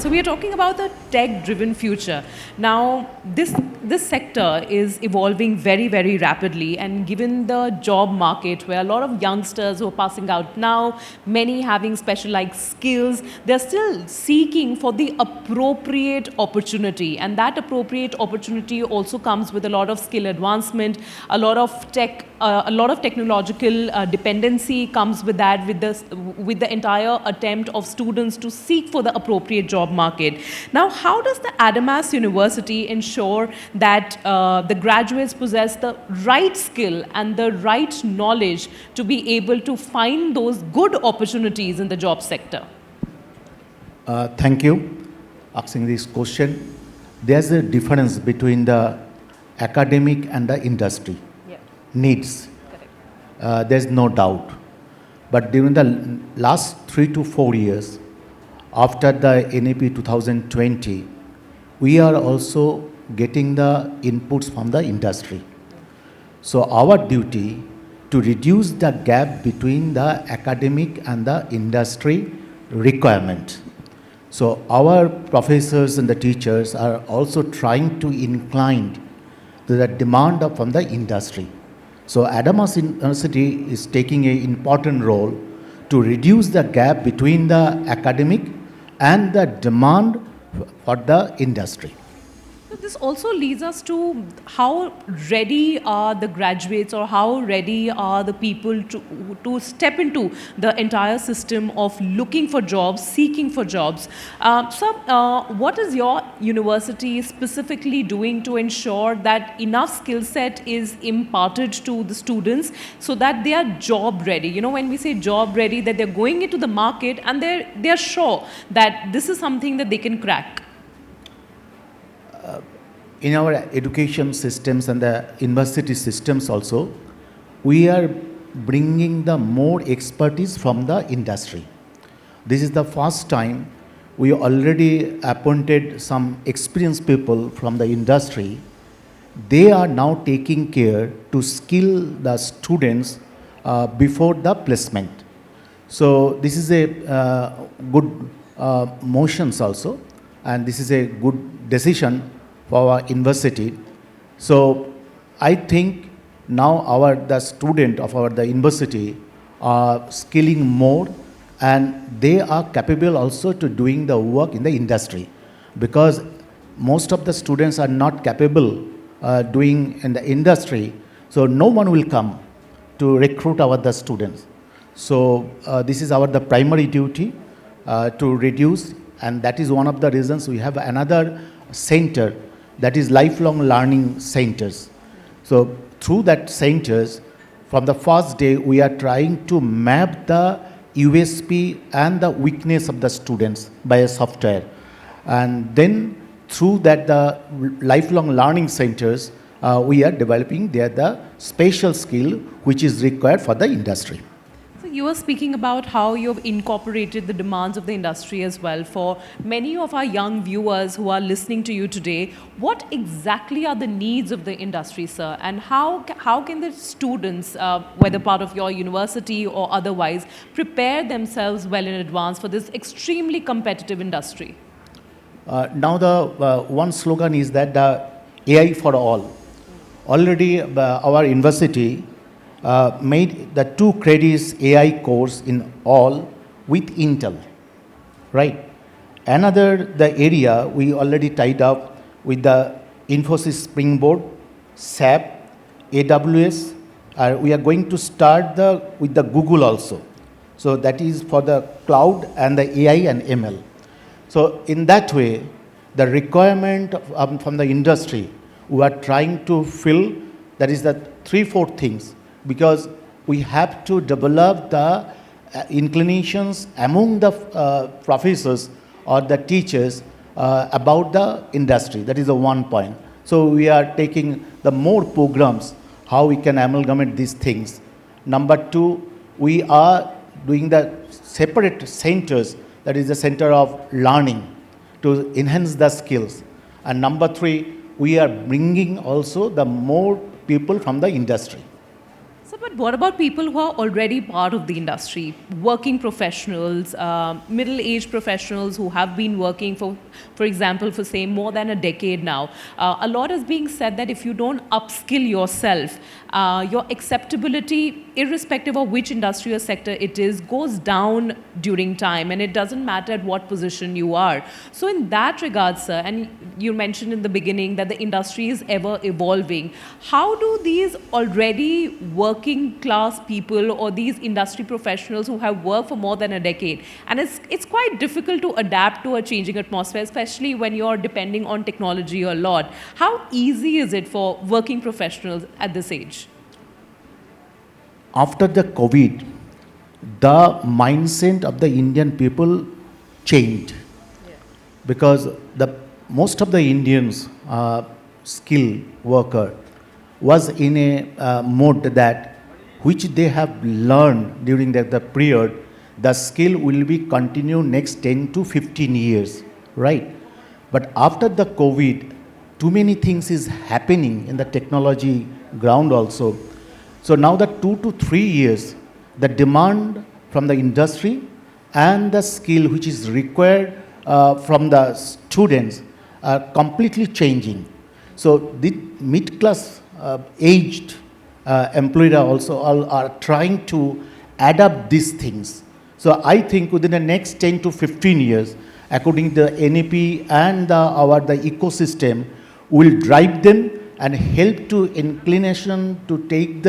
So we are talking about the tech-driven future. Now, this sector is evolving very, very rapidly, and given the job market, where a lot of youngsters who are passing out now, many having specialized skills, they're still seeking for the appropriate opportunity, and that appropriate opportunity also comes with a lot of skill advancement, a lot of technological dependency comes with that, with the entire attempt of students to seek for the appropriate job market. Now, how does the Adamas University ensure that the graduates possess the right skill and the right knowledge to be able to find those good opportunities in the job sector? Thank you asking this question. There's a difference between the academic and the industry needs. There's no doubt. But during the last 3 to 4 years, after the NAP 2020, we are also getting the inputs from the industry. So our duty to reduce the gap between the academic and the industry requirement. So our professors and the teachers are also trying to incline to the demand from the industry. So Adamas University is taking an important role to reduce the gap between the academic and the demand for the industry. So this also leads us to how ready are the graduates, or how ready are the people to step into the entire system of looking for jobs, seeking for jobs. What is your university specifically doing to ensure that enough skill set is imparted to the students so that they are job ready? You know, when we say job ready, that they're going into the market and they're sure that this is something that they can crack. In our education systems and the university systems also, we are bringing the more expertise from the industry. This is the first time we already appointed some experienced people from the industry. They are now taking care to skill the students before the placement. So this is a good motions also, and this is a good decision for our university. So I think now the student of the university are skilling more, and they are capable also to doing the work in the industry, because most of the students are not capable doing in the industry. So no one will come to recruit the students. So this is the primary duty to reduce, and that is one of the reasons we have another center, that is lifelong learning centers. So through that centers, from the first day, we are trying to map the USP and the weakness of the students by a software. And then through that, the lifelong learning centers, we are developing the special skill which is required for the industry. You were speaking about how you've incorporated the demands of the industry as well. For many of our young viewers who are listening to you today, what exactly are the needs of the industry, sir? And how can the students, whether part of your university or otherwise, prepare themselves well in advance for this extremely competitive industry? Now the one slogan is that the AI for all. Already our university made the 2 credits AI course in all with Intel, right? Another, the area we already tied up with the Infosys Springboard, SAP, AWS. We are going to start with the Google also. So that is for the cloud and the AI and ML. So in that way, the requirement from the industry, we are trying to fill, that is the 3-4 things. Because we have to develop the inclinations among the professors or the teachers about the industry. That is the one point. So we are taking the more programs, how we can amalgamate these things. Number 2, we are doing the separate centers, that is the center of learning, to enhance the skills. And number 3, we are bringing also the more people from the industry. So But what about people who are already part of the industry, working professionals, middle-aged professionals who have been working for example, for say more than a decade now? A lot is being said that if you don't upskill yourself, your acceptability, irrespective of which industry or sector it is, goes down during time, and it doesn't matter at what position you are. So in that regard, sir, and you mentioned in the beginning that the industry is ever evolving, how do these already working class people or these industry professionals who have worked for more than a decade, and it's quite difficult to adapt to a changing atmosphere, especially when you're depending on technology a lot, how easy is it for working professionals at this age? After the COVID, the mindset of the Indian people changed because the most of the Indians skilled worker was in a mode that which they have learned during the period, the skill will be continue next 10 to 15 years, right? But after the COVID, too many things is happening in the technology ground also. So now the 2 to 3 years, the demand from the industry and the skill which is required from the students are completely changing. So the mid-class aged employees also are trying to adapt these things. So I think within the next 10 to 15 years, according to the NEP and the ecosystem, will drive them and help to inclination to take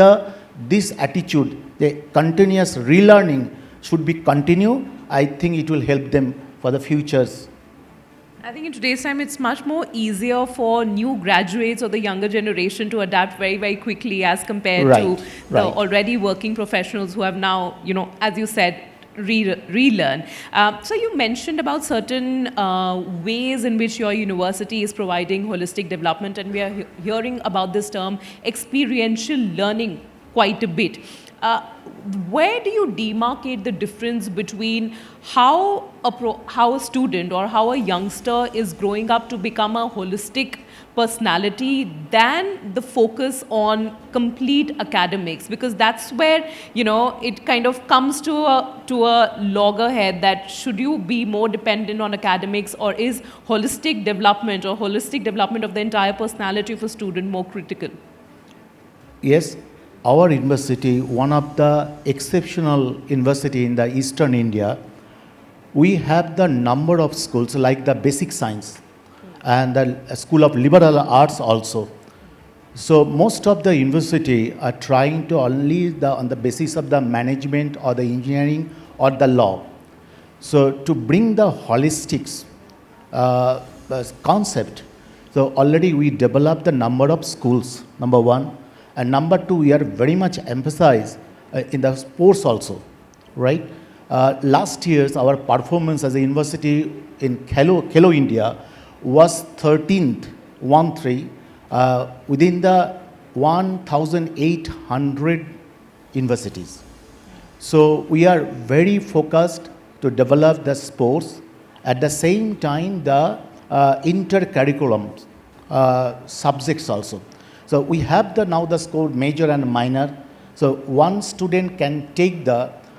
this attitude, the continuous relearning should be continued. I think it will help them for the futures. I think in today's time, it's much more easier for new graduates or the younger generation to adapt very, very quickly as compared to the already working professionals who have now, as you said, relearn. So you mentioned about certain ways in which your university is providing holistic development, and we are hearing about this term experiential learning quite a bit. Where do you demarcate the difference between how a student or how a youngster is growing up to become a holistic personality than the focus on complete academics? Because that's where it kind of comes to a loggerhead that should you be more dependent on academics, or is holistic development or holistic development of the entire personality of a student more critical? Yes. Our university, one of the exceptional university in the Eastern India, we have the number of schools like the basic science and the School of Liberal Arts also. So most of the university are trying to only on the basis of the management or the engineering or the law. So to bring the holistics concept, so already we developed the number of schools, number one. And number two, we are very much emphasized in the sports also, right? Last year's our performance as a university in Khelo India was 13th, 1-3, within the 1,800 universities. So we are very focused to develop the sports. At the same time, the intercurriculum subjects also. So we have now the score major and minor. So one student can take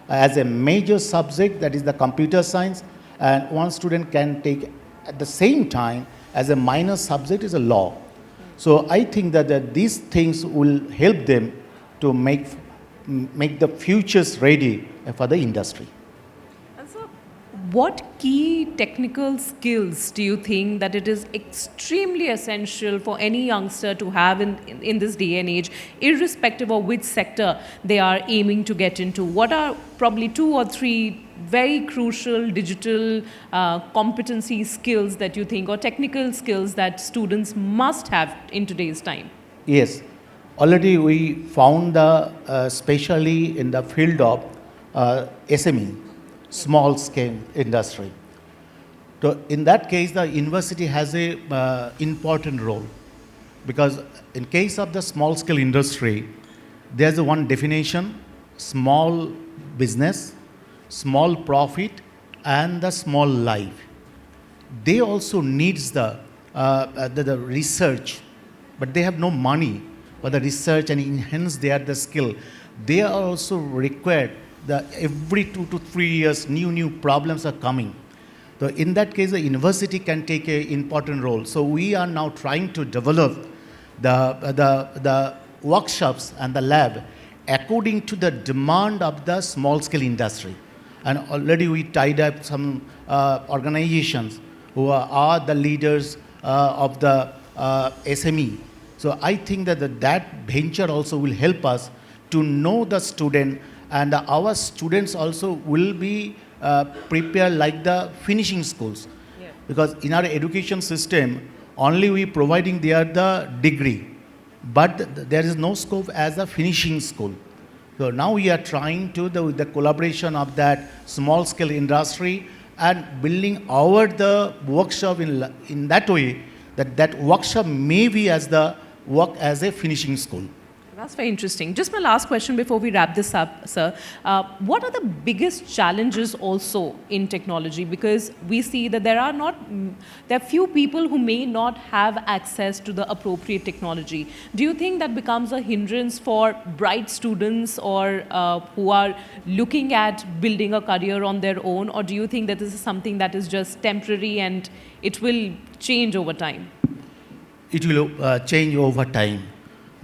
as a major subject, that is the computer science, and one student can take at the same time as a minor subject is a law. So I think that these things will help them to make the futures ready for the industry. What key technical skills do you think that it is extremely essential for any youngster to have in this day and age, irrespective of which sector they are aiming to get into? What are probably 2 or 3 very crucial digital competency skills that you think, or technical skills that students must have in today's time? Yes. Already we found, especially in the field of SME, small scale industry. So in that case, the university has a important role, because in case of the small scale industry, there's one definition: small business, small profit, and the small life. They also needs the research, but they have no money for the research and enhance the skill. they are also required. Every 2 to 3 years, new problems are coming. So in that case, the university can take an important role. So we are now trying to develop the workshops and the lab according to the demand of the small scale industry. And already we tied up some organizations who are the leaders of the SME. So I think that venture also will help us to know the student, and our students also will be prepared like the finishing schools. Yeah. Because in our education system, only we providing there the degree, but there is no scope as a finishing school. So now we are trying to, with the collaboration of that small scale industry and building our the workshop in that way, that workshop may be as the work as a finishing school. That's very interesting. Just my last question before we wrap this up, sir. What are the biggest challenges also in technology? Because we see that there are few people who may not have access to the appropriate technology. Do you think that becomes a hindrance for bright students or who are looking at building a career on their own? Or do you think that this is something that is just temporary and it will change over time? It will change over time.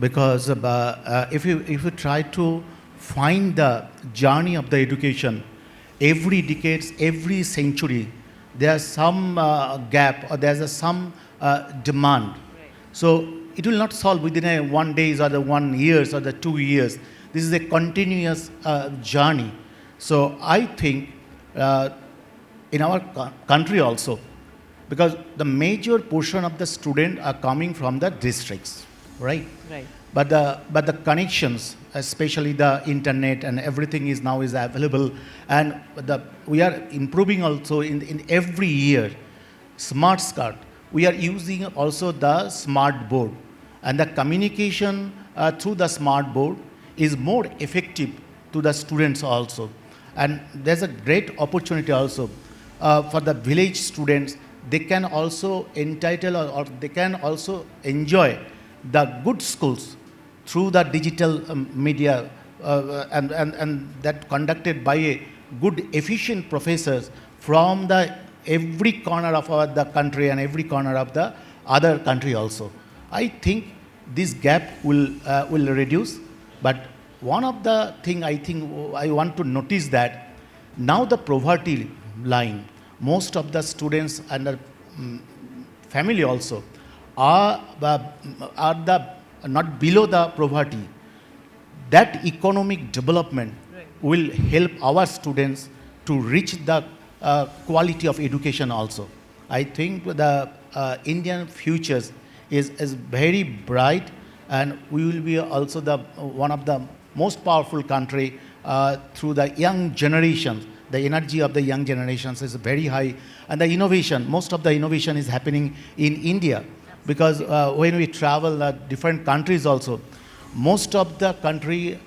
Because if you try to find the journey of the education, every decades, every century, there's some gap or there's some demand. Right. So it will not solve within 1 day or the 1 year or the 2 years. This is a continuous journey. So I think in our country also, because the major portion of the students are coming from the districts, right? Right. But the connections, especially the internet and everything is now is available, and we are improving also in every year. Smart card, we are using also the smart board, and the communication through the smart board is more effective to the students also. And there's a great opportunity also for the village students. They can also entitle or they can also enjoy the good schools through the digital media and that conducted by a good efficient professors from the every corner of the country and every corner of the other country also. I think this gap will reduce. But one of the thing I think I want to notice that now the poverty line, most of the students and the family also are not below the poverty. That economic development will help our students to reach the quality of education also. I think the Indian futures is very bright, and we will be also one of the most powerful country through the young generations. The energy of the young generations is very high, and the innovation, most of the innovation is happening in India. Because when we travel different countries also, most of the country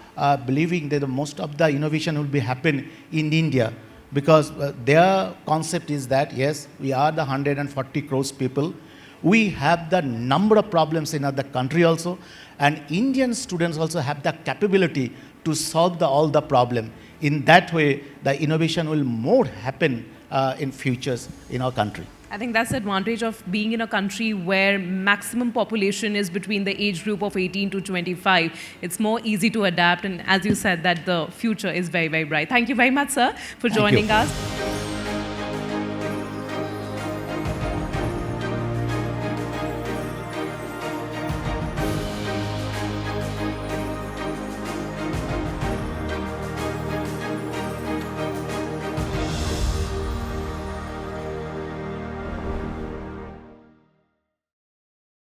believing that most of the innovation will be happen in India, because their concept is that yes, we are the 140 crores people, we have the number of problems in other country also, and Indian students also have the capability to solve all the problem. In that way, the innovation will more happen in futures in our country. I think that's the advantage of being in a country where maximum population is between the age group of 18 to 25. It's more easy to adapt, and as you said, that the future is very, very bright. Thank you very much, sir, for joining us.